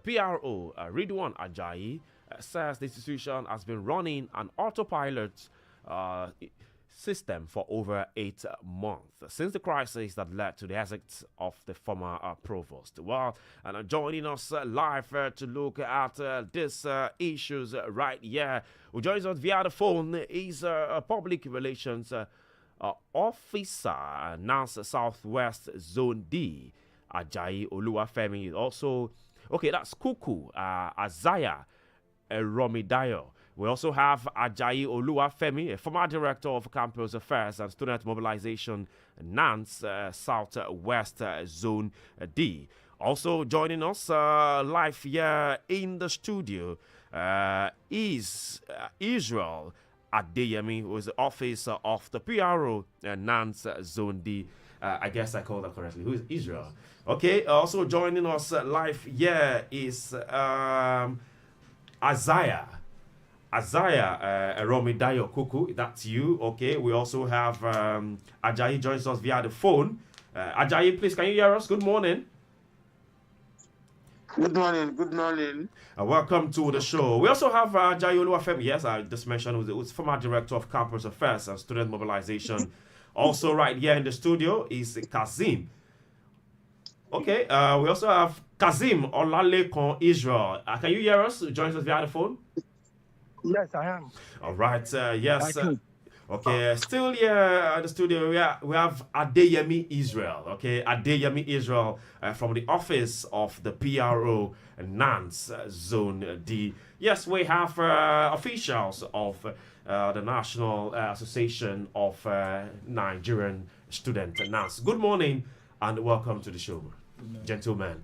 PRO, Ridwan Ajayi, says the institution has been running an autopilot system for over 8 months since the crisis that led to the exit of the former provost. Well, and joining us live to look at these issues right here, who joins us via the phone is public relations officer, NANS Southwest Zone D, Ajayi Oluwafemi. Also, okay, that's Kuku, Ajayi, Eromidayo. We also have Ajayi Oluwafemi, a former director of campus affairs and student mobilization, NANS Southwest Zone D. Also joining us live here in the studio is Israel Adeyemi, who is the officer of the PRO NANS Zone D. I guess I called that correctly. Who is Israel? Okay, also joining us live here is Ajayi Eromidayo Kuku, that's you. Okay, we also have Ajayi joins us via the phone. Ajayi, please, can you hear us? Good morning. Good morning. Welcome to the show. We also have Ajayi Oluwafemi. Yes, I just mentioned, who's former director of campus affairs and student mobilization. Also, right here in the studio is Kazim. Okay, we also have Kazim Olalekon Israel. Can you hear us? Joins us via the phone. Yes, I am. All right. Yes. Okay. Still here in the studio, we have Adeyemi Israel. Okay, Adeyemi Israel from the office of the PRO NANS Zone D. Yes, we have officials of the National Association of Nigerian Students, NANS. Good morning and welcome to the show, gentlemen.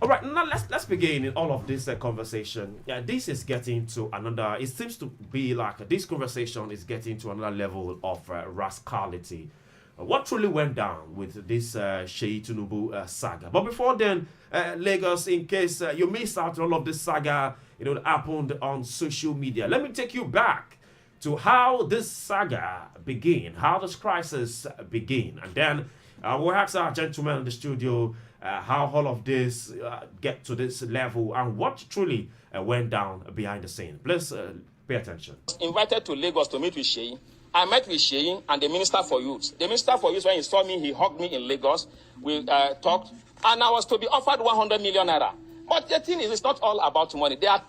All right, now let's begin in all of this conversation. Yeah, this is getting to another. It seems to be like this conversation is getting to another level of rascality. What truly went down with this Seyi Tinubu saga? But before then, Lagos, in case you missed out on all of this saga, that happened on social media. Let me take you back to how this saga began, how this crisis began, and then we'll ask our gentlemen in the studio how all of this get to this level and what truly went down behind the scene. Please pay attention. Invited to Lagos to meet with Seyi. I met with Seyi and the Minister for Youth. The Minister for Youth, when he saw me, he hugged me in Lagos. We talked, and I was to be offered 100 million naira. But the thing is, it's not all about money. There are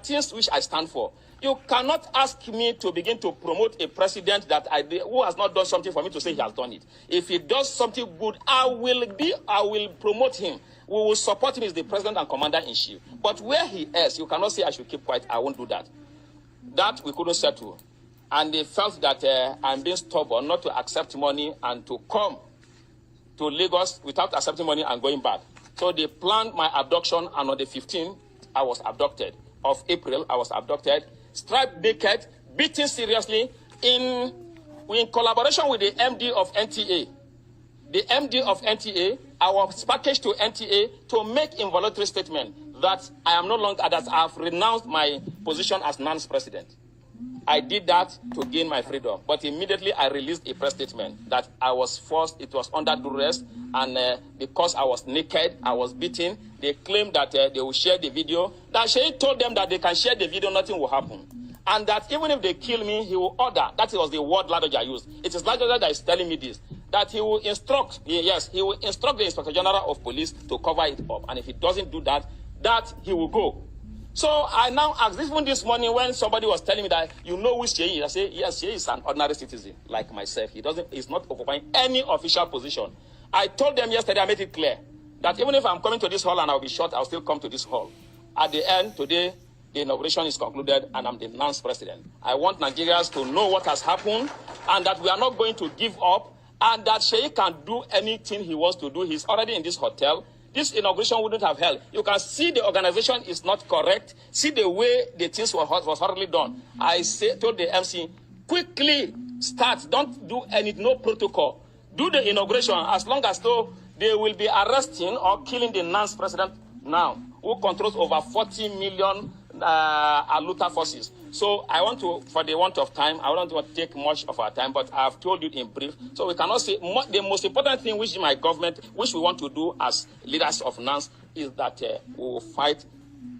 things which I stand for. You cannot ask me to begin to promote a president who has not done something for me to say he has done it. If he does something good, I will promote him. We will support him as the president and commander-in-chief. But where he is, you cannot say I should keep quiet. I won't do that. That we couldn't settle. And they felt that I'm being stubborn not to accept money and to come to Lagos without accepting money and going back. So they planned my abduction, and on the 15th, I was abducted. Of April, I was abducted, stripped naked, beaten seriously in collaboration with the MD of NTA. The MD of NTA, I was packaged to NTA to make involuntary statement that I am no longer, that I have renounced my position as NANS President. I did that to gain my freedom, but immediately I released a press statement that I was forced, it was under duress, and because I was naked, I was beaten. They claimed that they will share the video. That Seyi told them that they can share the video, nothing will happen. And that even if they kill me, he will order. That was the word language I used. It is language that is telling me this, that he will instruct, yes, he will instruct the Inspector General of Police to cover it up. And if he doesn't do that, he will go. So I now asked, even this morning when somebody was telling me that, you know who Seyi is, I say, yes, Seyi is an ordinary citizen like myself. He's not occupying any official position. I told them yesterday, I made it clear that even if I'm coming to this hall and I'll be shot, I'll still come to this hall. At the end, today, the inauguration is concluded and I'm the NANS President. I want Nigerians to know what has happened and that we are not going to give up and that Seyi can do anything he wants to do. He's already in this hotel. This inauguration wouldn't have held. You can see the organization is not correct. See the way the things was hardly done. I told the MC, quickly start. Don't do no protocol. Do the inauguration as long as though they will be arresting or killing the NANS President now, who controls over 40 million Aluta forces. So I want to, for the want of time, I don't want to take much of our time, but I've told you in brief. So we cannot say the most important thing which my government, which we want to do as leaders of NANS, is that we will fight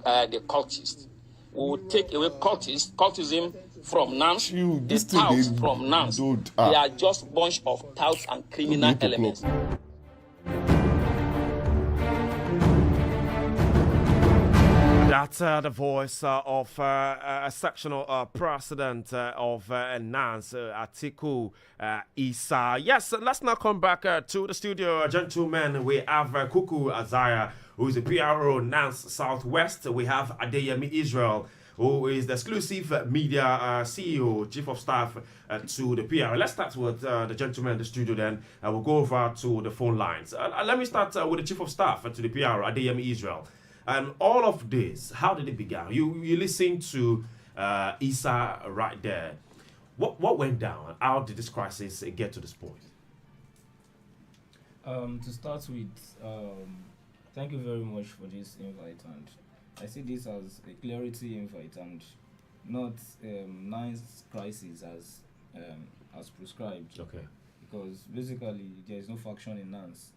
the cultists. We will take away cultism from NANS. The touts from NANS. They are just bunch of touts and criminal elements. That's the voice of a sectional president of NANS, Atiku Isah. Yes, let's now come back to the studio, gentlemen. We have Kuku Azaya, who is the PRO NANS Southwest. We have Adeyemi Israel, who is the exclusive media CEO, chief of staff to the PR. Let's start with the gentleman in the studio, then we'll go over to the phone lines. Let me start with the chief of staff to the PR, Adeyemi Israel. And all of this, how did it begin? You listen to Isah right there. What went down? How did this crisis get to this point? To start with, thank you very much for this invite, and I see this as a clarity invite and not NANS crisis as prescribed. Okay. Because basically there is no faction in NANS.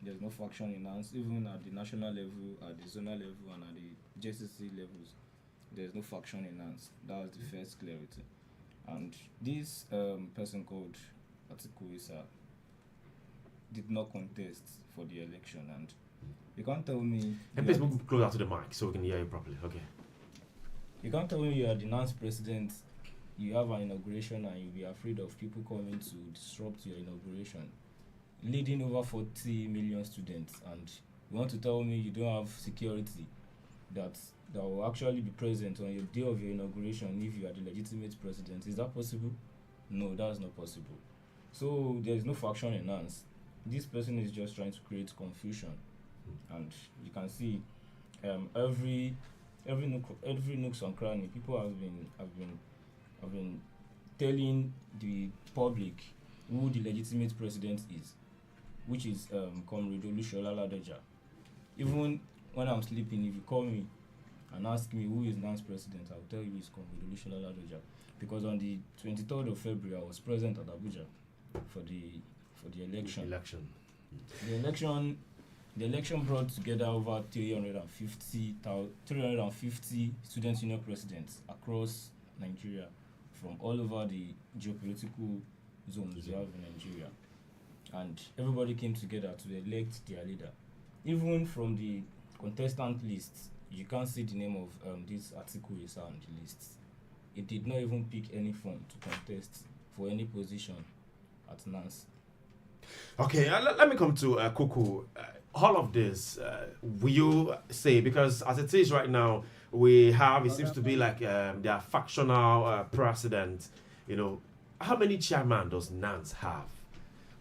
There's no faction in NANS, even at the national level, at the zonal level, and at the JCC levels. There's no faction in NANS. That's the first clarity. And this person called Atiku Isah did not contest for the election, and you can't tell me. And please move closer to the mic so we can hear you properly. Okay. You can't tell me you are the NANS president, you have an inauguration, and you'll be afraid of people coming to disrupt your inauguration, leading over 40 million students, and you want to tell me you don't have security that will actually be present on your day of your inauguration if you are the legitimate president. Is that possible? No, that's not possible. So there is no faction in NANS. This person is just trying to create confusion, and you can see every nooks and cranny, people have been telling the public who the legitimate president is, which is Comrade Oluwafemi. Even when I'm sleeping, if you call me and ask me who is NANS president, I'll tell you it's Comrade Oluwafemi, because on the 23rd of February I was present at Abuja for the election. The election brought together over 350 student union presidents across Nigeria, from all over the geopolitical zones we have in Nigeria. And everybody came together to elect their leader. Even from the contestant list, you can't see the name of this Atiku Isah on the list. It did not even pick any form to contest for any position at NANS. Okay, let me come to Kuku. All of this, will you say, because as it is right now, it seems to be like their factional president, how many chairmen does NANS have?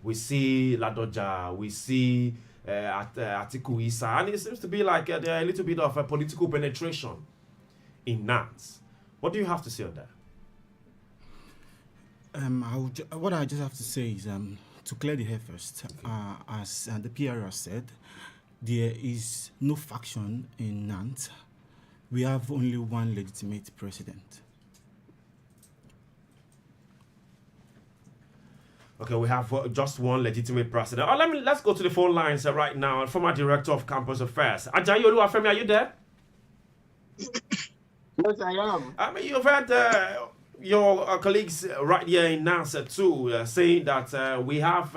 We see Ladoja, we see Atiku Isah, and it seems to be like there a little bit of a political penetration in NANS. What do you have to say on that? What I just have to say is to clear the air first. Okay. As the PR has said, there is no faction in NANS. We have only one legitimate president. Okay, we have just one legitimate president. Let's go to the phone lines right now. Former Director of Campus Affairs, Ajayi Oluwafemi, are you there? Yes, I am. You've had your colleagues right here in NANS too saying that we have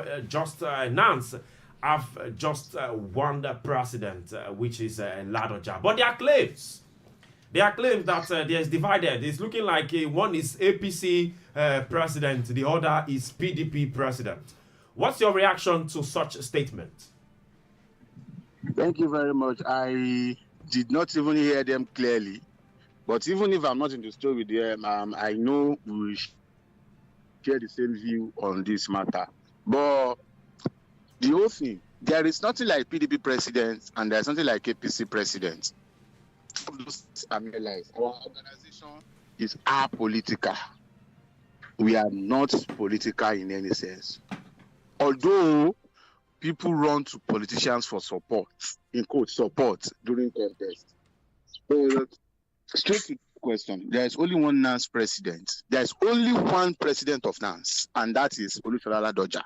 NANS have just one president, which is Ladoja. But their claims that there's divided. It's looking like one is APC president, the other is PDP president. What's your reaction to such a statement? Thank you very much. I did not even hear them clearly. But even if I'm not in the story with them, I know we share the same view on this matter. But the whole thing, there is nothing like PDP president and there's nothing like APC president. Those are lies. Our organization is apolitical. We are not political in any sense. Although people run to politicians for support, in quote, support during contest. But Straight to the question. There is only one NANS president. There is only one president of NANS, and that is Oluwafemi Ladoja.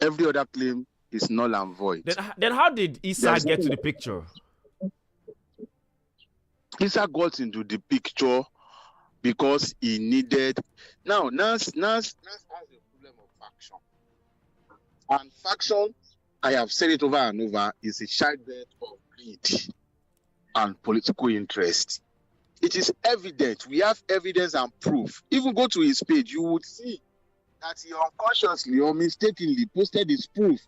Every other claim is null and void. Then how did Isah get to the picture? Isah got into the picture because he needed. Now, NANS has a problem of faction. And faction, I have said it over and over, is a childbirth of greed and political interest. It is evident. We have evidence and proof. Even go to his page, you would see that he unconsciously or mistakenly posted his proof.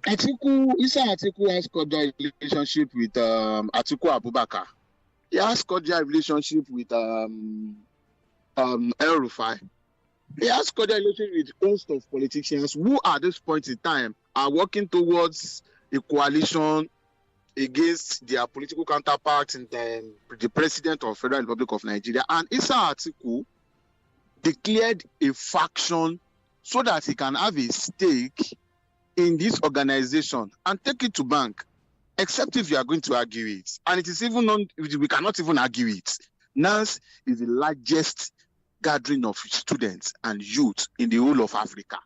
Isah Atiku has cordial relationship with Atiku Abubakar. He has cordial relationship with El-Rufai. He has cordial relationship with a host of politicians who at this point in time are working towards a coalition against their political counterparts and the President of the Federal Republic of Nigeria. And Isah Atiku declared a faction so that he can have a stake in this organization and take it to bank, except if you are going to argue it. And it is even we cannot even argue it. NANS is the largest gathering of students and youth in the whole of Africa.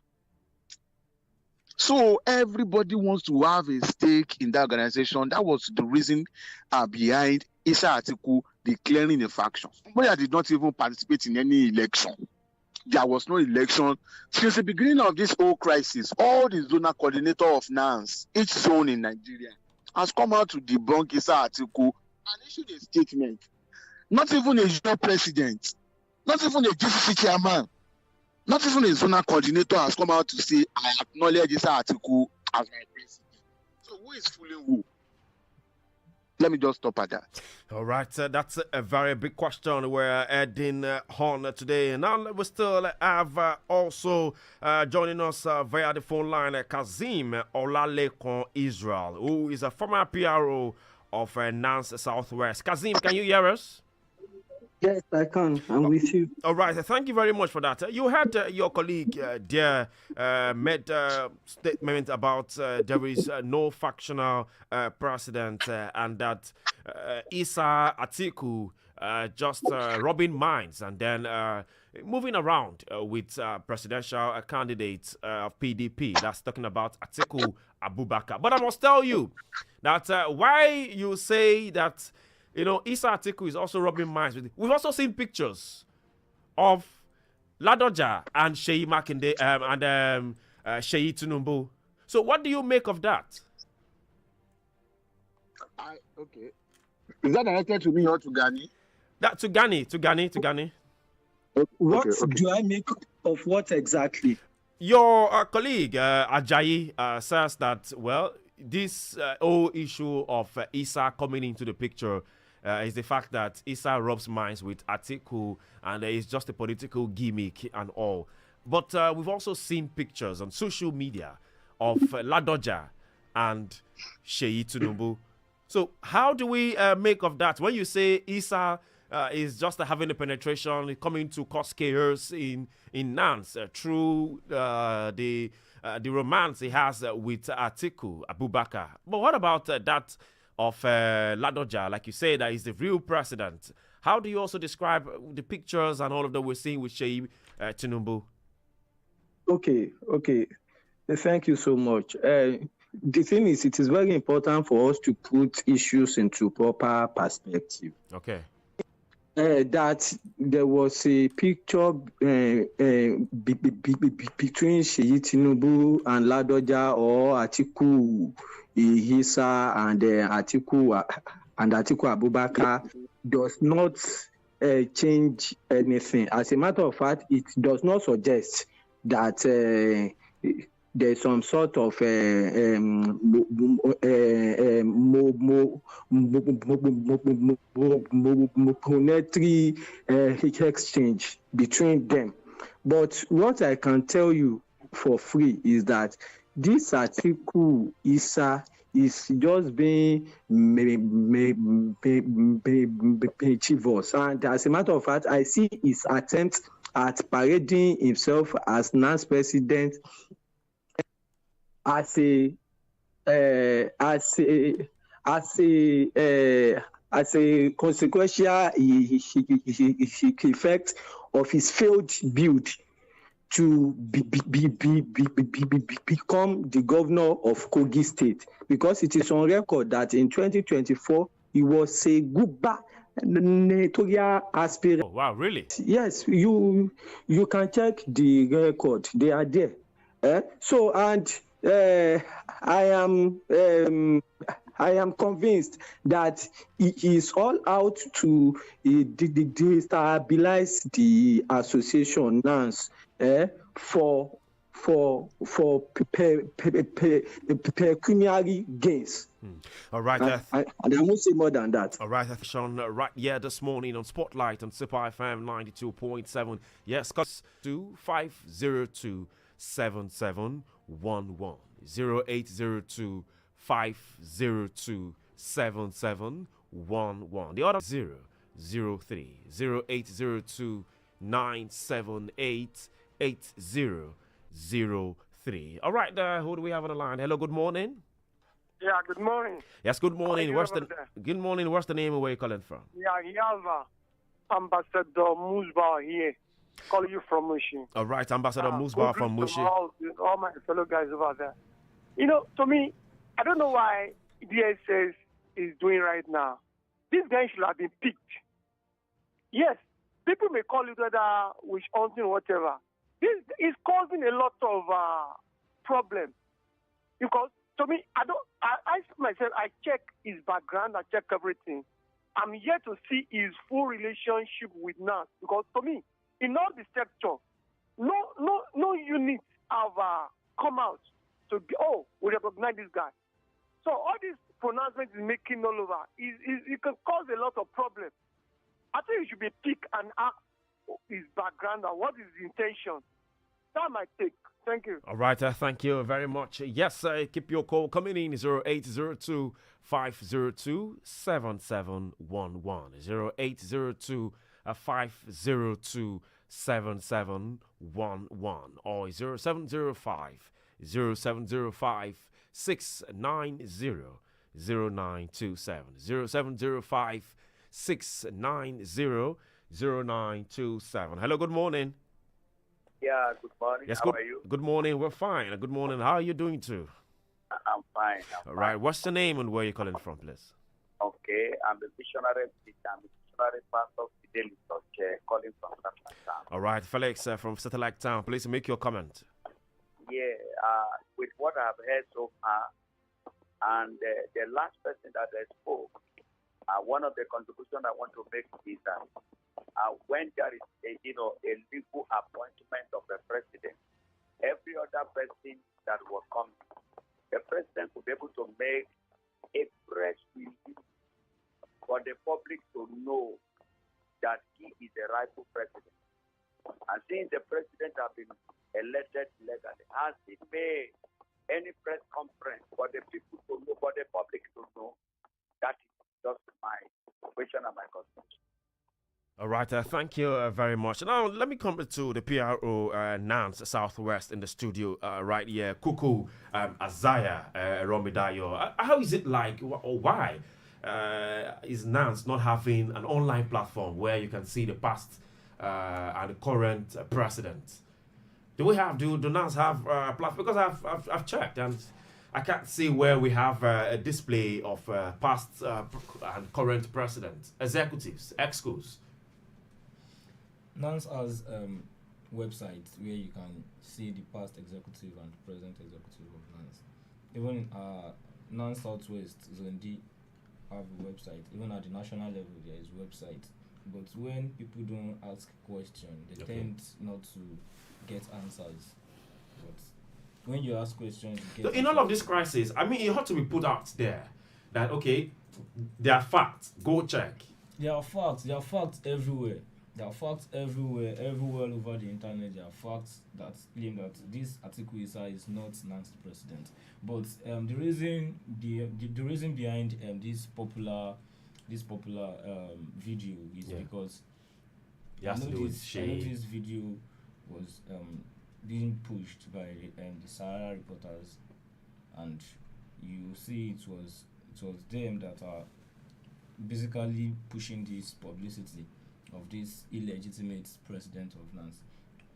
So everybody wants to have a stake in that organization. That was the reason behind Isah Atiku declaring a faction. Somebody did not even participate in any election. There was no election. Since the beginning of this whole crisis, all the zonal coordinator of NANS, each zone in Nigeria, has come out to debunk Isah Atiku and issued a statement. Not even a zonal president, not even a GCC chairman, not even a zonal coordinator has come out to say, I acknowledge Isah Atiku as my president. So who is fooling who? Let me just stop at that. All right, that's a very big question we're adding on today. Now we still have also joining us via the phone line Kazim Olalekon Israel, who is a former PRO of NANS Southwest. Kazim, can you hear us? Yes, I can. I'm with you. All right. Thank you very much for that. You heard your colleague there made a statement about there is no factional president and that Isah Atiku just robbing minds and then moving around with presidential candidates of PDP. That's talking about Atiku Abubakar. But I must tell you that why you say that Isah Atiku is also rubbing minds with it. We've also seen pictures of Ladoja and Seyi Makinde and Seyi Tinubu. So what do you make of that? Okay. Is that directed to me or to Gani? To Gani. What do I make of what exactly? Your colleague, Ajayi, says that, well, this whole issue of Isah coming into the picture is the fact that Isah rubs minds with Atiku and it's just a political gimmick and all. But we've also seen pictures on social media of Ladoja and Seyi Tinubu. So how do we make of that? When you say Isah is just having a penetration, coming to cause chaos in NANS through the romance he has with Atiku Abubakar. But what about that of Ladoja? Like you say, that is the real president. How do you also describe the pictures and all of that we're seeing with Seyi Tinubu? Okay. Thank you so much. The thing is, it is very important for us to put issues into proper perspective. Okay. That there was a picture between Seyi Tinubu and Ladoja or Atiku Isah and Atiku Abubakar does not change anything. As a matter of fact, it does not suggest that there's some sort of monetary exchange between them. But what I can tell you for free is that this Atiku Isah is just being mischievous. And as a matter of fact, I see his attempt at parading himself as NANS president as a as a consequential effect of his failed bid to become the governor of Kogi State, because it is on record that in 2024 he was a gubernatorial aspirant. Oh, wow, really? Yes, you can check the record; they are there. So, and I am convinced that he is all out to destabilize the association NANS for pecuniary gains. All right. And I won't say more than that. All right, Sean, right here this morning on Spotlight on Super FM 92.7. Yes, 2502 7711 0802 502 7711. The other 003 0802 978 8003. All right, who do we have on the line? Hello, good morning. Yeah, good morning. Yes, good morning. Good morning. What's the name and where you calling from? Yeah, you have Ambassador Musba here, calling you from Mushi. All right, Ambassador Musba from Mushi. All my fellow guys over there. You know, to me, I don't know why DSS is doing right now. This guy should have been picked. Yes, people may call it whether witch hunting or whatever. This is causing a lot of problems because. To me, I myself, I check his background, I check everything. I'm yet to see his full relationship with NANS because to me, in all the sector, no unit have come out to be, we recognize this guy. So all these pronouncements he's making all over, it can cause a lot of problems. I think you should be picked and ask his background and what is his intention. That's my take. Thank you. All right, thank you very much. Yes, keep your call coming in 0802 502 7711 0802 502 7711 or 0705 0705 690 0927 0705 690 0927. Hello, good morning. Yeah, good morning. Yes, How are you? Good morning. We're fine. Good morning. How are you doing too? I'm fine. All right. What's the name and where you calling from, please? Okay, I'm a missionary pastor Fidelis Church, calling from Satellite Town. All right, Felix from Satellite Town. Please make your comment. Yeah, with what I've heard so far, and the last person that I spoke, one of the contributions I want to make is that when there is a legal appointment of the president, every other person that will come, the president will be able to make a press release for the public to know that he is the rightful president. And since the president has been elected legally, has he made any press conference for the people to know, for the public to know? That is just my question and my concern. All right, thank you very much. Now, let me come to the PRO NANS Southwest in the studio right here. Kuku, Ajayi, Eromidayo. How is it like, or why is NANS not having an online platform where you can see the past and the current president? Do NANS have a platform? Because I've checked and I can't see where we have a display of past and current president, executives, excos. NANS has websites where you can see the past executive and present executive of NANS. Even NANS Southwest Zone D have a website. Even at the national level, there is a website. But when people don't ask questions, they tend not to get answers. But when you ask questions, you get in all of this crisis, I mean, it ought to be put out there that, okay, there are facts. Go check. There are facts. There are facts everywhere. There are facts everywhere over the internet. There are facts that claim that this Atiku Abubakar is not NANS president. But the reason behind this popular video is because I know this video was being pushed by the Sahara reporters, and you see it was them that are basically pushing this publicity of this illegitimate president of NANS.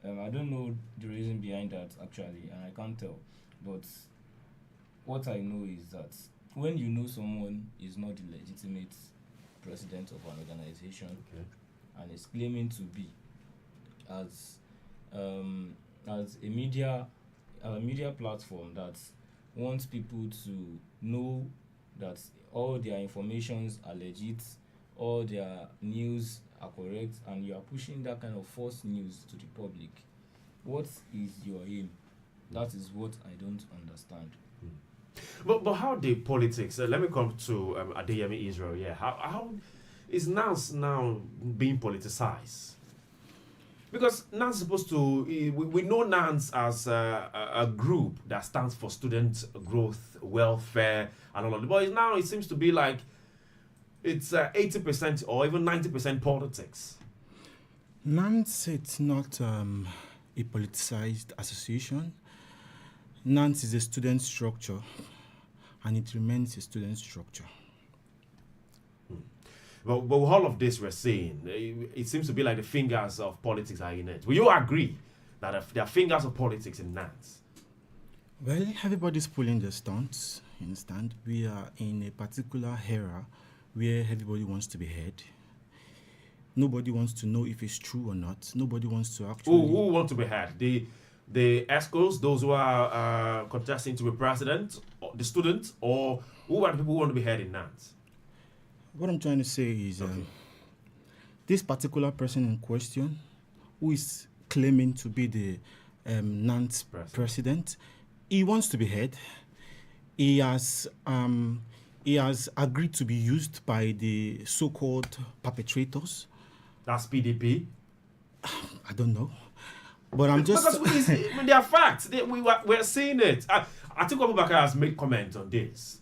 I don't know the reason behind that actually, and I can't tell. But what I know is that when you know someone is not the legitimate president of an organization, and is claiming to be, as a media platform that wants people to know that all their informations are legit, all their news are correct, and you are pushing that kind of false news to the public. What is your aim? That is what I don't understand. But how the politics? Let me come to Adeyemi Israel. Yeah, how is NANS now being politicized? Because NANS is supposed to. We know NANS as a group that stands for student growth, welfare, and all of that. But now it seems to be like it's 80% or even 90% politics. NANS, it's not a politicized association. NANS is a student structure, and it remains a student structure. But with all of this we're seeing, it seems to be like the fingers of politics are in it. Will you agree that there are fingers of politics in NANS? Well, everybody's pulling their stunts. You understand? We are in a particular era where everybody wants to be heard. Nobody wants to know if it's true or not. Nobody wants to actually... Who want to be heard? The ESCOs, those who are contesting to be president, or the students, or who are the people who want to be heard in NANS? What I'm trying to say is this particular person in question, who is claiming to be the NANS president, he wants to be heard. He has agreed to be used by the so-called perpetrators. That's PDP? I don't know. But I'm just... Because there are facts. We're seeing it. Atiku Abubakar has made comment on this.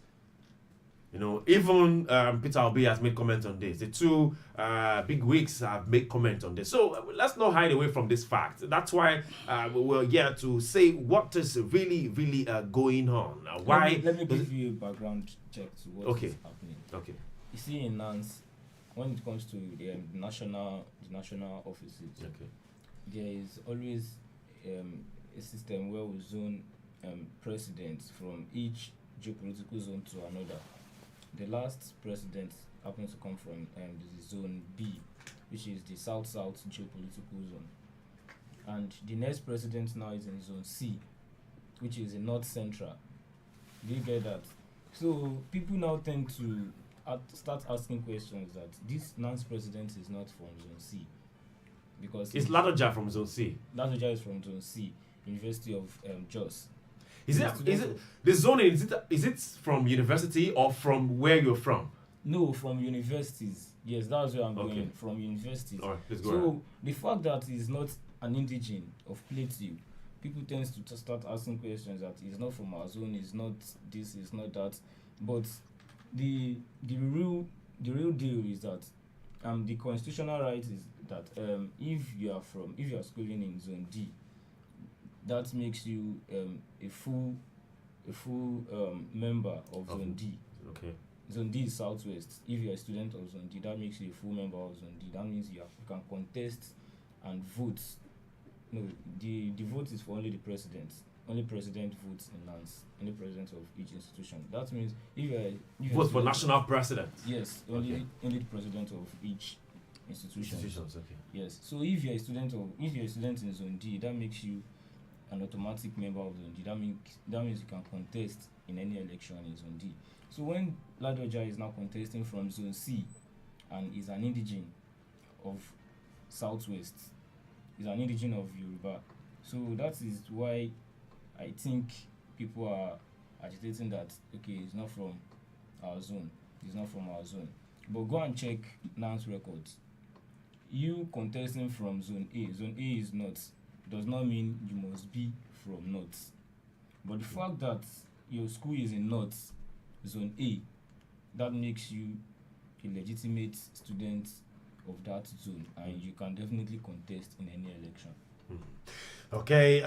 You know, even Peter Obi has made comment on this. The two big wigs have made comment on this. So let's not hide away from this fact. That's why we're here to say what is really, really going on. Why? Let me give you a background check to what is happening. Okay. You see, in NANS, when it comes to the national offices, there is always a system where we zone presidents from each geopolitical zone to another. The last president happens to come from the zone B, which is the South-South geopolitical zone. And the next president now is in zone C, which is in North Central. Do you get that? So people now tend to start asking questions that this NANS president is not from zone C. Because it's Ladoja from zone C. Ladoja is from zone C, University of Jos. Is it the zoning? Is it from university or from where you're from? No, from universities. Yes, that's where I'm going. From universities. All right, let's go. So the fact that he's not an indigene of Plateau, people tend to start asking questions that he's not from our zone, he's not this, he's not that. But the real deal is that the constitutional right is that if you are schooling in zone D, that makes you a full member of zone D. Okay. Zone D is Southwest. If you're a student of zone D, that makes you a full member of zone D. That means you can contest and vote. No, the vote is for only the president. Only president votes in NANS. Only president of each institution. That means if you're vote for national president. Yes, only the president of each institution. Institutions, okay. Yes. So if you're a student in zone D, that makes you an automatic member of zone D. That means you can contest in any election in zone D. So when Ladoja is now contesting from zone C and is an indigene of Southwest, is an indigene of Yoruba. So that is why I think people are agitating that it's not from our zone. It's not from our zone. But go and check NANS records. You contesting from zone A. Zone A is North. Does not mean you must be from North. But the fact that your school is in North, zone A, that makes you a legitimate student of that zone, and you can definitely contest in any election. Okay,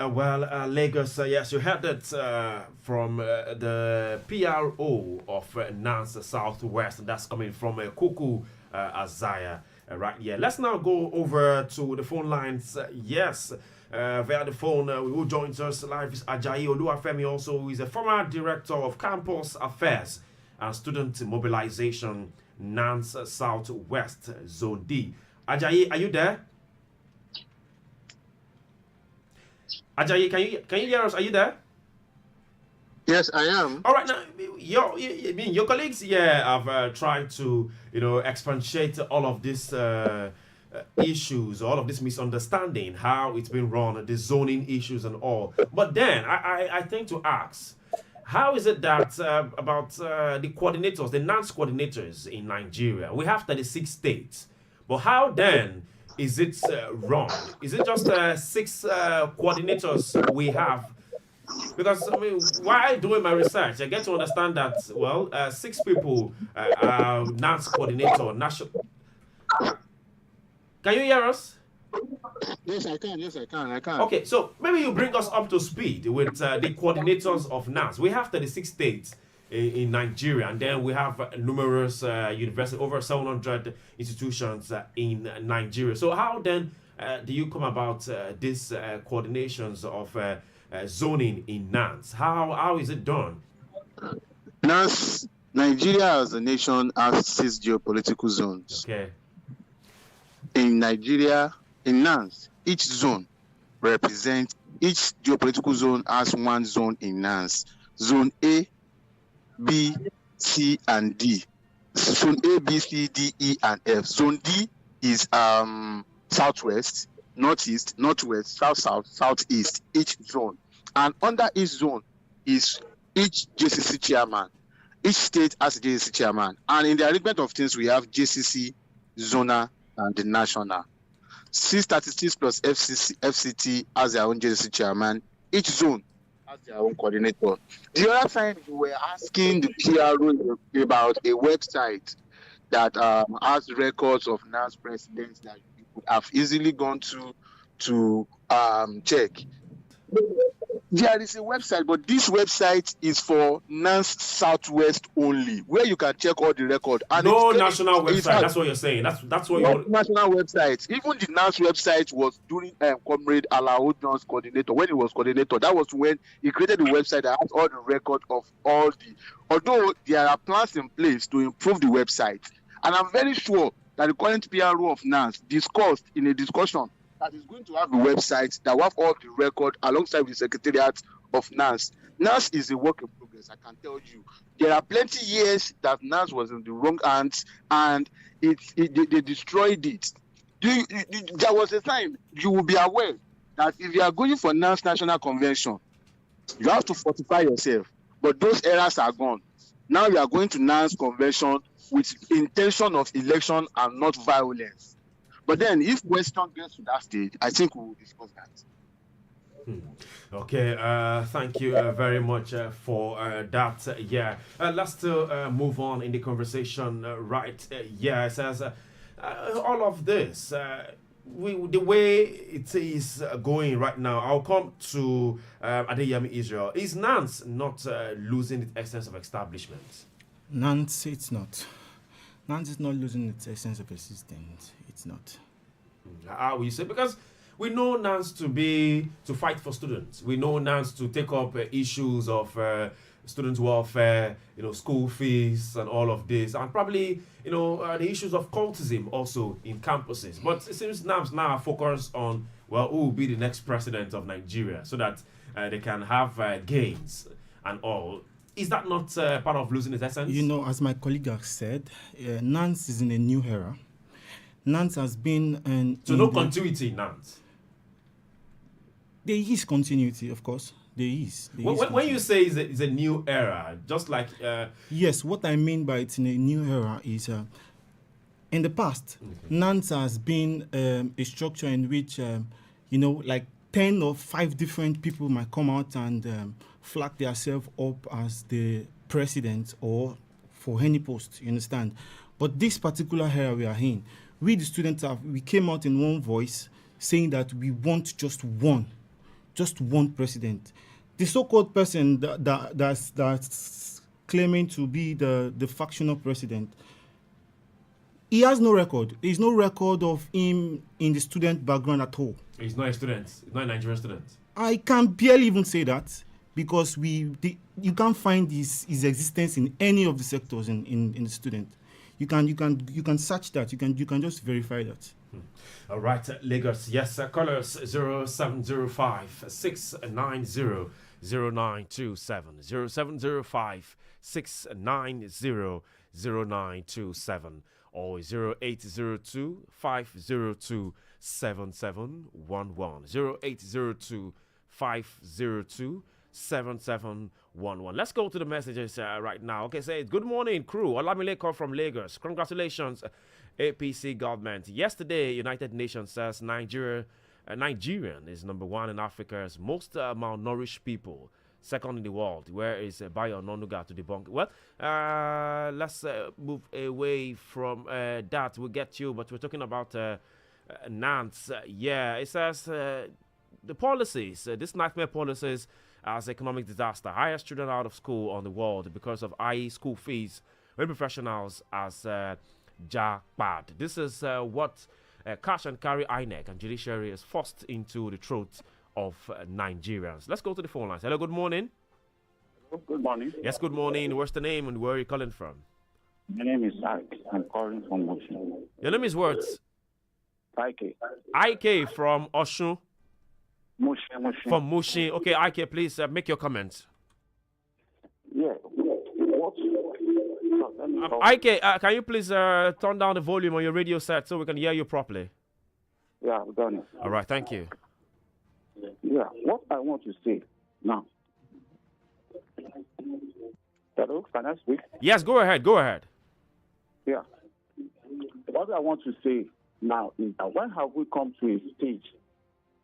Lagos, yes, you heard that from the PRO of NANS Southwest, and that's coming from Kuku Azaya. Right, yeah. Let's now go over to the phone lines. Yes, via the phone, who joins us live is Ajayi Oluwafemi, also, who is a former director of campus affairs and student mobilization, NANS Southwest Zone D. Ajayi, are you there? Ajayi, can you hear us? Are you there? Yes, I am. All right, now your colleagues here have tried to expatiate all of these issues, all of this misunderstanding, how it's been run, the zoning issues and all. But then I think to ask, how is it that about the coordinators, the NANS coordinators in Nigeria? We have 36 states, but how then is it wrong? Is it just 6 coordinators we have? Because I mean, while doing my research, I get to understand that 6 people are NANS coordinator. National. Can you hear us? Yes, I can. I can. Okay, so maybe you bring us up to speed with the coordinators of NANS. We have 36 states in Nigeria, and then we have numerous universities, over 700 institutions in Nigeria. So how then do you come about these coordinations of zoning in NANS? How is it done? NANS, Nigeria as a nation has 6 geopolitical zones. Okay. In Nigeria, in NANS, each zone represents, each geopolitical zone has 1 zone in NANS. Zone A, B, C, and D. Zone A, B, C, D, E, and F. Zone D is southwest, northeast, northwest, south, southeast, each zone. And under each zone is each JCC chairman. Each state has a JCC chairman. And in the arrangement of things, we have JCC, zonal, and the national. C36 plus FCT has their own JCC chairman. Each zone has their own coordinator. The other time, we were asking the PRO about a website that has records of NANS presidents that you could have easily gone to check. There is a website, but this website is for NANS Southwest only, where you can check all the record. And no national website. That's what you're saying. That's what you're. National website. Even the NANS website was during Comrade Alao John's coordinator. When he was coordinator, that was when he created the website that has all the record of all the. Although there are plans in place to improve the website, and I'm very sure that the current PRO of NANS discussed in a discussion that is going to have a website that will have all the record alongside with the Secretariat of NANS. NANS is a work in progress, I can tell you. There are plenty years that NANS was in the wrong hands and they destroyed it. There was a time you will be aware that if you are going for NANS National Convention, you have to fortify yourself. But those errors are gone. Now you are going to NANS Convention with intention of election and not violence. But then, if Western gets to that stage, I think we will discuss that. Okay, thank you very much for that. Let's still move on in the conversation. It says all of this, the way it is going right now, I'll come to Adeyemi Israel. Is NANS not losing its essence of establishment? NANS, it's not. NANS is not losing its essence of existence. It's not. How you say? Because we know NANS to fight for students. We know NANS to take up issues of student welfare, school fees and all of this, and probably the issues of cultism also in campuses. But it seems NANS now focus on who will be the next president of Nigeria, so that they can have gains and all. Is that not part of losing its essence? As my colleague has said, NANS is in a new era. NANS has been... So no continuity in NANS? There is continuity, of course. There is. When you say it's a new era, just like... Yes, what I mean by it's in a new era is... in the past, NANS has been a structure in which, like 10 or 5 different people might come out and flag themselves up as the president or for any post, you understand? But this particular era we are in, we the students we came out in one voice saying that we want just one. just one president. The so-called person that's claiming to be the factional president, he has no record. There's no record of him in the student background at all. He's not a student. He's not a Nigerian student. I can barely even say that because you can't find his existence in any of the sectors in the student. You can search that. You can just verify that. All right, Lagos. Yes, callers 0705 690 0927 0705 690 0927 or 0802 502 7711 0802 502 7711. Let's go to the messages right now. Okay, say good morning, crew. Olamileko from Lagos. Congratulations, APC government. Yesterday, United Nations says Nigerian is number one in Africa's most malnourished people, second in the world. Where is Bayo Nonuga to debunk? Well, let's move away from that. We'll get you, but we're talking about NANS. Yeah, it says the policies, this nightmare policies as economic disaster, highest children out of school on the world because of high school fees when professionals as jackpot. This is what cash and carry INEC and judiciary is forced into the throats of Nigerians. Let's go to the phone lines. Hello, good morning. Good morning. Yes, good morning. What's the name and where are you calling from? My name is Ike. I'm calling from Oshun. Your name is what? Ike. Ike from Oshun. Mushin. From Mushin. Okay, Ike, please make your comment. Yeah. What? Ike, can you please turn down the volume on your radio set so we can hear you properly? Yeah, I've done it. All right, thank you. Yeah, what I want to say now. Hello, can I speak? Yes, go ahead. Yeah. What I want to say now is that when have we come to a stage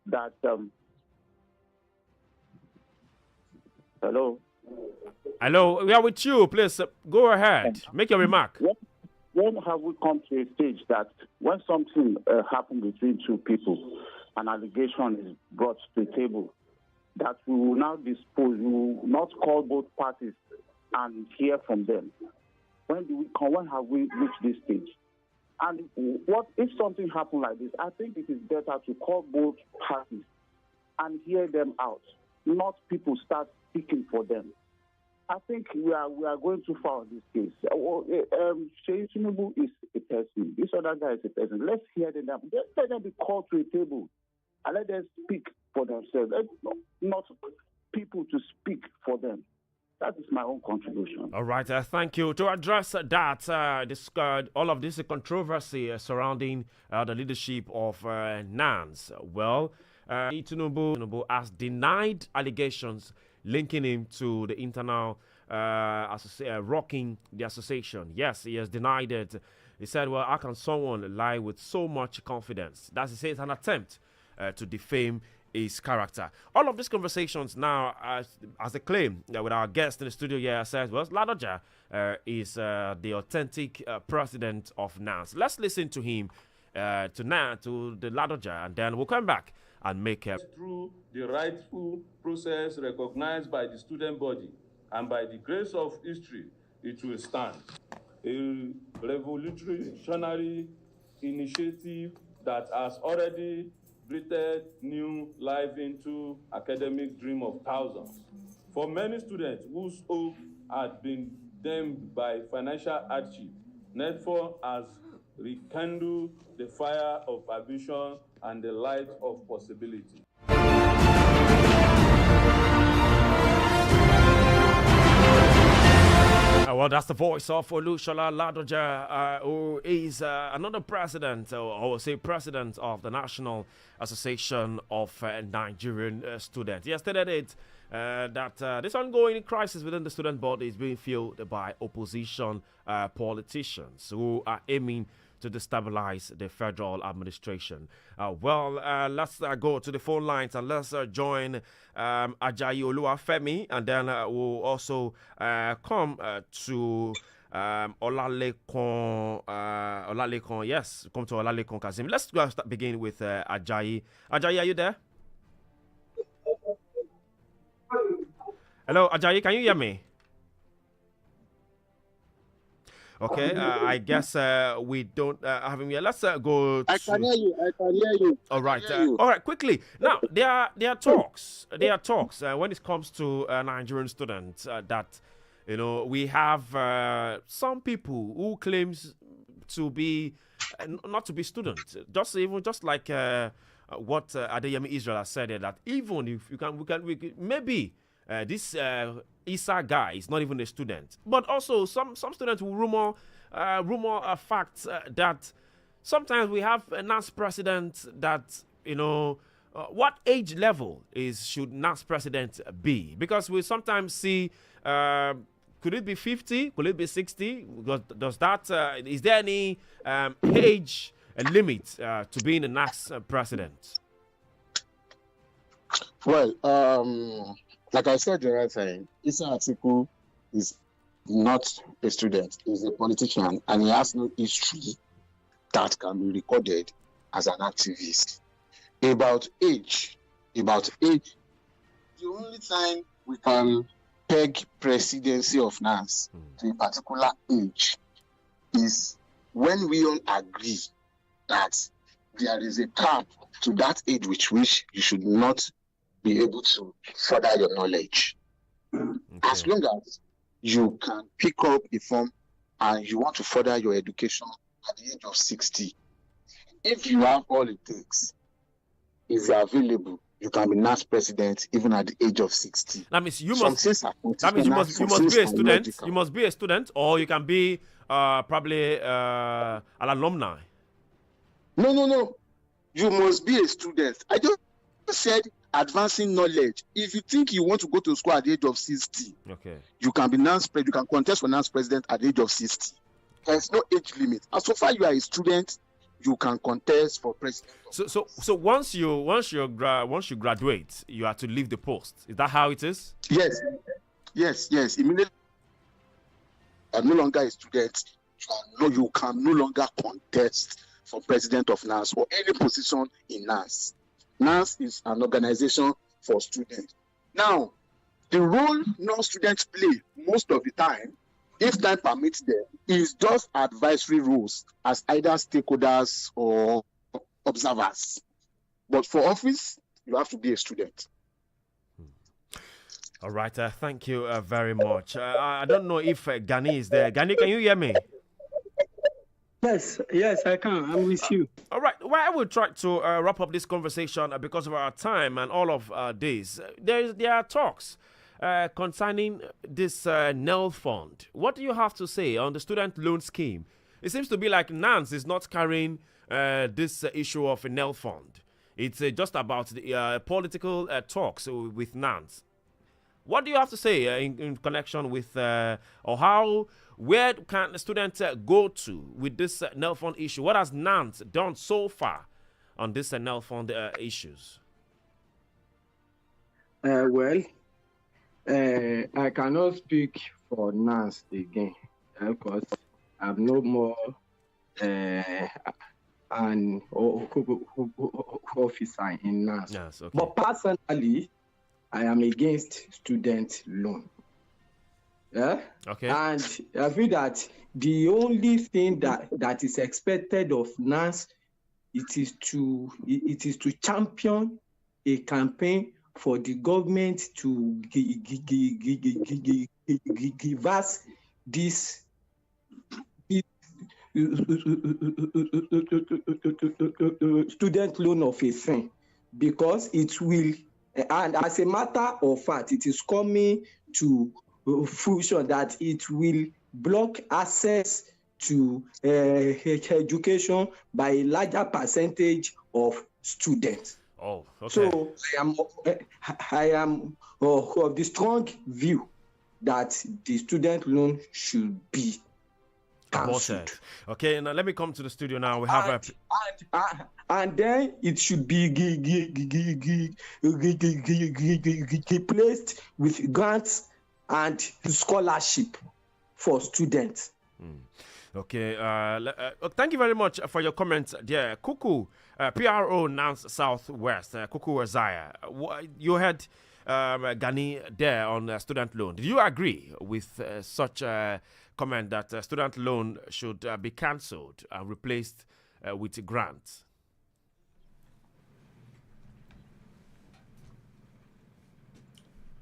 that Hello, we are with you. Please go ahead. Make your remark. When have we come to a stage that when something happens between two people, an allegation is brought to the table, that we will now dispose, we will not call both parties and hear from them? When have we reached this stage? And what if something happened like this? I think it is better to call both parties and hear them out, not people start speaking for them. I think we are going too far on this case. Seyi Tinubu is a person. This other guy is a person. Let's hear them. Let them be called to a table and let them speak for themselves. Not people to speak for them. That is my own contribution. All right, thank you. To address that, all of this controversy surrounding the leadership of NANS. Well, Seyi Tinubu has denied allegations linking him to the internal rocking the association. Yes, he has denied it. He said, well, how can someone lie with so much confidence? That's, he says, an attempt to defame his character. All of these conversations now, as a claim with our guest in the studio here, says, well, Ladoja is the authentic president of NANS. Let's listen to him, to the Ladoja, and then we'll come back and make a... Through the rightful process recognized by the student body and by the grace of history, it will stand. A revolutionary initiative that has already breathed new life into academic dream of thousands. For many students whose hope had been dimmed by financial hardship, NETFOR has rekindled the fire of ambition and the light of possibility. Well, that's the voice of Olushola Ladoja, who is another president, or say president of the National Association of Nigerian Students. He has stated that this ongoing crisis within the student body is being fueled by opposition politicians who are aiming to destabilize the federal administration. Let's go to the phone lines and let's join Ajayi Oluwafemi, and then we'll also come to Olalekon. Yes, come to Olalekon Kazim. Let's begin with Ajayi. Ajayi, are you there? Hello, Ajayi, can you hear me? Okay, I guess we don't have him here. Let's go I to. can hear you. I can hear you. All right, Hear you. all right. Quickly now, there are talks. There are talks when it comes to Nigerian students that we have some people who claims to be not to be students. Just like what Adeyemi Israel has said, that even if we can maybe this Isah guy is not even a student, but also some students will rumor facts that sometimes we have a NANS president that what age level should NANS president be? Because we sometimes see could it be 50? Could it be 60? Does that is there any age limit to being a NANS president? Well, like I said the right time, Isa Atiku is not a student, he's a politician, and he has no history that can be recorded as an activist. About age, the only time we can peg presidency of NANS to a particular age is when we all agree that there is a cap to that age which you should not be able to further your knowledge. Okay. As long as you can pick up a form and you want to further your education at the age of 60, if you have all it takes, is available, you can be NANS president even at the age of 60. That means you must be a student. You must be a student, or you can be probably an alumni. No. You must be a student. I just said advancing knowledge. If you think you want to go to school at the age of 60, okay, you can be NANS president. You can contest for NANS president at the age of 60. There's no age limit. And so far you are a student, you can contest for president. So once you graduate, you have to leave the post. Is that how it is? Yes. Immediately, you are no longer a student. You can no longer contest for president of NANS or any position in NANS. NANS is an organization for students. Now, the role non-students play most of the time, if time permits them, is just advisory roles as either stakeholders or observers. But for office, you have to be a student. All right, thank you very much. I don't know if Gani is there. Gani, can you hear me? Yes, I can. I'm with you. All right. Well, I will try to wrap up this conversation because of our time and all of this. There are talks concerning this NEL fund. What do you have to say on the student loan scheme? It seems to be like NANS is not carrying this issue of a NEL fund. It's just about the political talks with NANS. What do you have to say in connection with where can the students go to with this NEL fund issue? What has NANS done so far on this NEL fund issues? I cannot speak for NANS again because I'm no more an officer in NANS. Yes, okay. But personally, I am against student loan. Yeah. Okay. And I feel that the only thing that is expected of NANS it is to champion a campaign for the government to give us this student loan of a thing, because it will, and as a matter of fact, it is coming to fruition that it will block access to education by a larger percentage of students. Oh, okay. So I am of the strong view that the student loan should be cancelled. Okay, now let me come to the studio now. We have and then it should be replaced with grants and scholarship for students. Okay, thank you very much for your comments there. Kuku, PRO NANS Southwest, Kuku Isah, you had Gani there on student loan. Do you agree with such a comment that student loan should be cancelled and replaced with grants?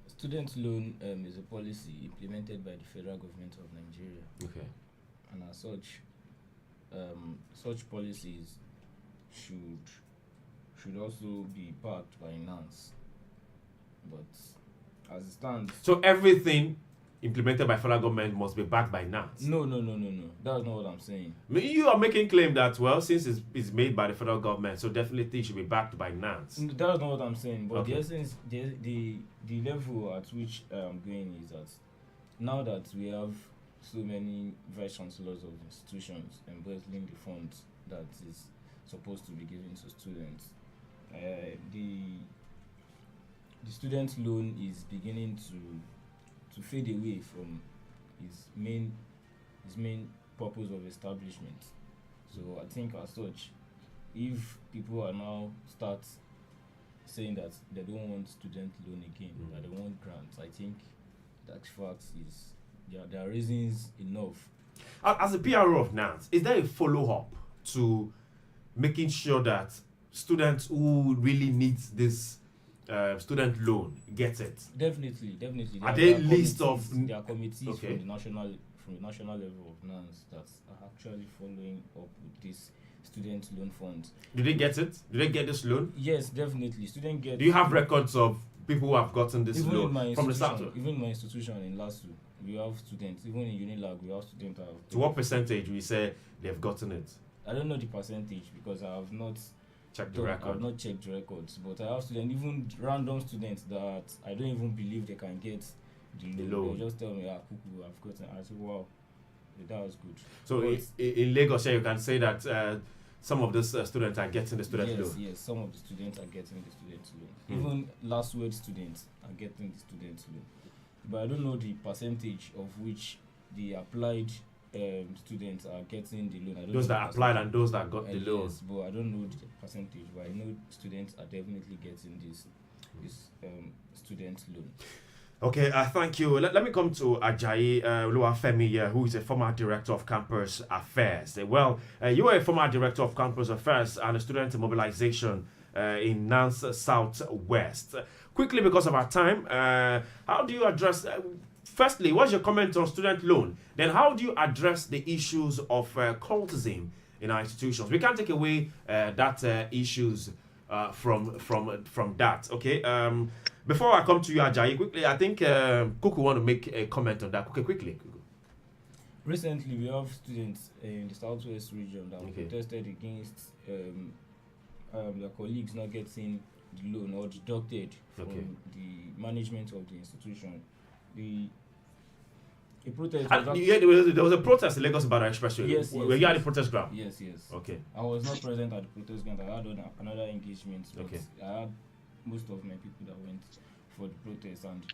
Student loan is a policy implemented by the federal government of Nigeria. Okay. And as such, such policies should also be backed by NANS. But as it stands, so everything implemented by federal government must be backed by NANS? No. That's not what I'm saying. You are making claim that, well, since it's made by the federal government, so definitely it should be backed by NANS. That's not what I'm saying. But Okay. the essence, the level at which I'm going is that now that we have so many vice chancellors of institutions embezzling the funds that is supposed to be given to students, the student loan is beginning to fade away from its main purpose of establishment. So I think as such, if people are now start saying that they don't want student loan again, that they want grants, I think that fact is there are reasons enough. As a PRO of NANS, is there a follow-up to making sure that students who really need this student loan get it? Definitely. Are there lists of there are committees Okay. from the national level of NANS that are actually following up with this student loan funds. Do they get it? Do they get this loan? Yes, definitely. Student get. Do you have records of people who have gotten this even loan in my from the institution, start? even in my institution in LASU, we have students. Even in Unilag, we have students that have. To what percentage we say they've gotten it? I don't know the percentage because I have not Check the I record. have not checked the records, but I have students, even random students that I don't even believe they can get the loan. They just tell me, Kuku, I've gotten. I say, wow, that was good. So in Lagos, you can say that some of these students are getting the student loan. Yes, some of the students are getting the student loan. Even last word students are getting the student loan. But I don't know the percentage of which the applied students are getting the loan. I don't Those know that the applied percentage. and those that got the loan. Yes, but I don't know the percentage. But I know students are definitely getting this student loan. Okay, thank you. Let me come to Ajayi Oluwafemi, who is a former director of campus affairs. Well, you were a former director of campus affairs and a student mobilization in NANS Southwest. Quickly, because of our time, how do you address? Firstly, what's your comment on student loan? Then, how do you address the issues of cultism in our institutions? We can't take away that issues from that. Okay. Before I come to you, Ajayi, quickly, I think Kuku want to make a comment on that. Okay, quickly. Kuku. Recently, we have students in the Southwest region that protested against their colleagues not getting the loan or deducted from the management of the institution. A protest. There was a protest in Lagos about Expressway. Yes, Were you at the protest ground? Yes. Okay. I was not present at the protest ground. I had another engagement. But Okay. I had most of my people that went for the protest, and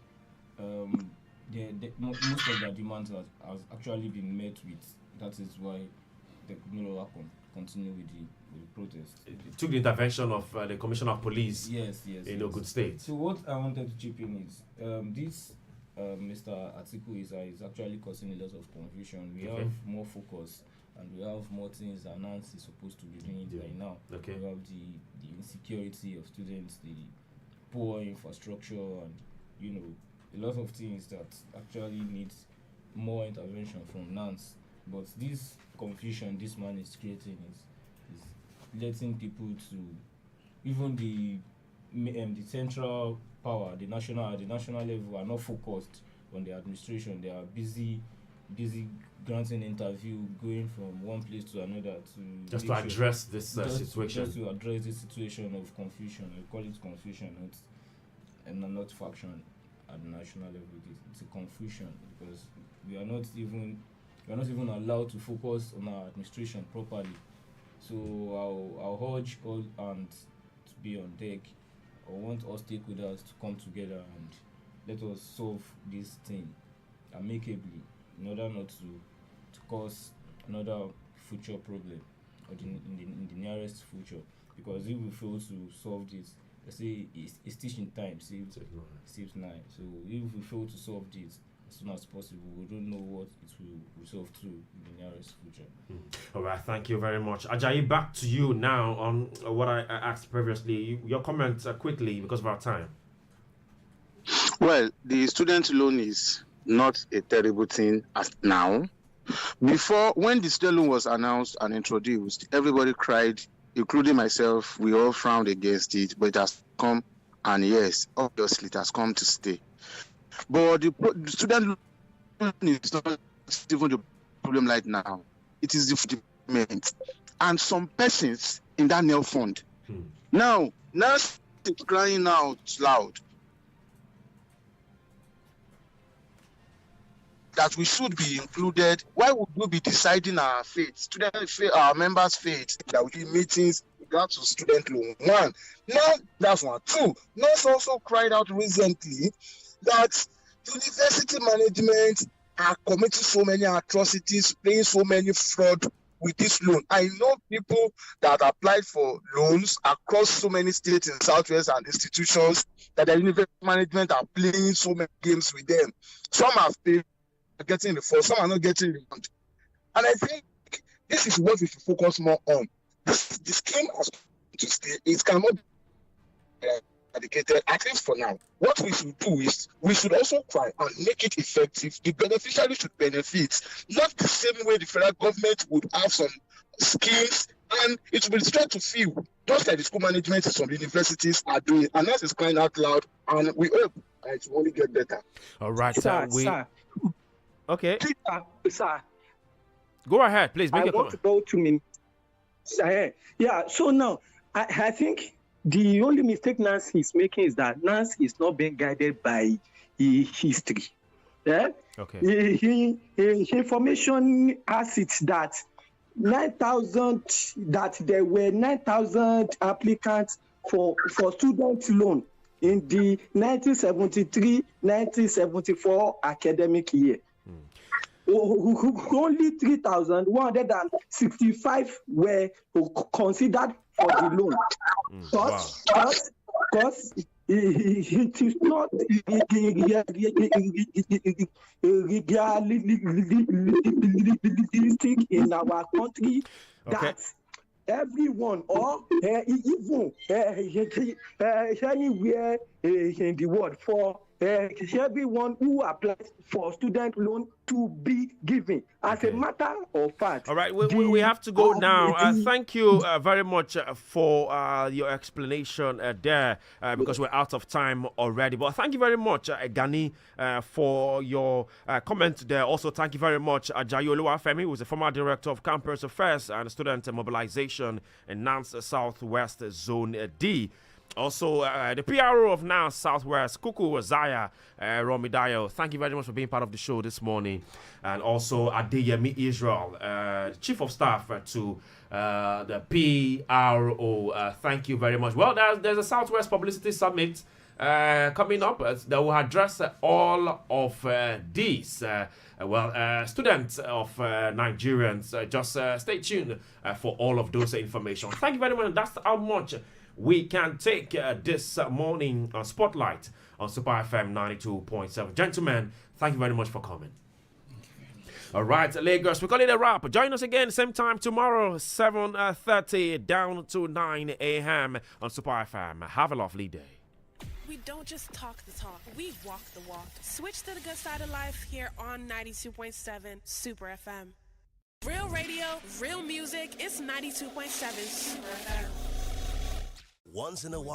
most of their demands has actually been met with. That is why they could no longer continue with the protest. It took the intervention of the Commissioner of Police. Yes. In Ogun State. So what I wanted to chip in is this Mr. Atiku is actually causing a lot of confusion. We have more focus and we have more things that NANS is supposed to be doing right now. Okay. We have the insecurity of students, the poor infrastructure, and a lot of things that actually needs more intervention from NANS. But this confusion this man is creating is letting people to even the central power, the national level are not focused on the administration. They are busy granting interview, going from one place to another to address this situation. Just to address this situation of confusion. I call it confusion, not faction at the national level. It's a confusion because we are not even allowed to focus on our administration properly. So I'll urge all hands to be on deck. I want all stakeholders to come together and let us solve this thing amicably in order not to cause another future problem or in the nearest future. Because if we fail to solve this, let's say it's teaching time, saves 9. So if we fail to solve this as soon as possible, we don't know what it will resolve to in the nearest future. All right, thank you very much. Ajayi, back to you now on what I asked previously. Your comments quickly because of our time. Well, the student loan is not a terrible thing as now. Before, when the student loan was announced and introduced, everybody cried, including myself. We all frowned against it, but it has come, and yes, obviously it has come to stay. But the student loan is not even the problem right now. It is the payment. And some persons in that NEL fund. Now is crying out loud that we should be included. Why would we be deciding our fate, our members' fate, that we do meetings with regard to student loan? One, now that's one. Two, NANS also cried out recently that university management are committing so many atrocities, paying so many fraud with this loan. I know people that applied for loans across so many states in Southwest and institutions that the university management are playing so many games with them. Some have paid, are getting the first, some are not getting the fund. And I think this is what we should focus more on. The scheme has to stay. It cannot be eradicated, at least for now. What we should do is we should also try and make it effective. The beneficiary should benefit, not the same way the federal government would have some schemes and it will be straight to few, just like the school management in some universities are doing. And that is crying out loud, and we hope it will only get better. All right, Sir. Okay. Please, sir. Go ahead, please. Make I want to go to me. Yeah, so now, I think the only mistake NANS is making is that NANS is not being guided by history. Yeah? Okay. Information has it that 9,000, that there were 9,000 applicants for student loan in the 1973-1974 academic year. Only 3,165 were considered for the loan. Because it is not realistic in our country that everyone or even anywhere in the world for everyone who applies for student loan to be given. As a matter of fact. All right, we have to go now. Thank you very much for your explanation there, because we're out of time already. But thank you very much, Gani, for your comment there. Also, thank you very much, Ajayi Oluwafemi, who is the former director of Campus Affairs and Student Mobilization in NANS Southwest Zone D. Also, the PRO of NANS Southwest, Kuku Eromidayo. Thank you very much for being part of the show this morning. And also, Adeyemi Israel, Chief of Staff to the PRO. Thank you very much. Well, there's a Southwest Publicity Summit coming up that will address all of these. Students of Nigerians, just stay tuned for all of those information. Thank you very much. That's how much we can take this morning Spotlight on Super FM 92.7. Gentlemen, thank you very much for coming. All right, Lagos, we call it a wrap. Join us again, same time tomorrow, 7:30 down to 9 a.m. on Super FM. Have a lovely day. We don't just talk the talk, we walk the walk. Switch to the good side of life here on 92.7 Super FM. Real radio, real music, it's 92.7 Super FM. Once in a while.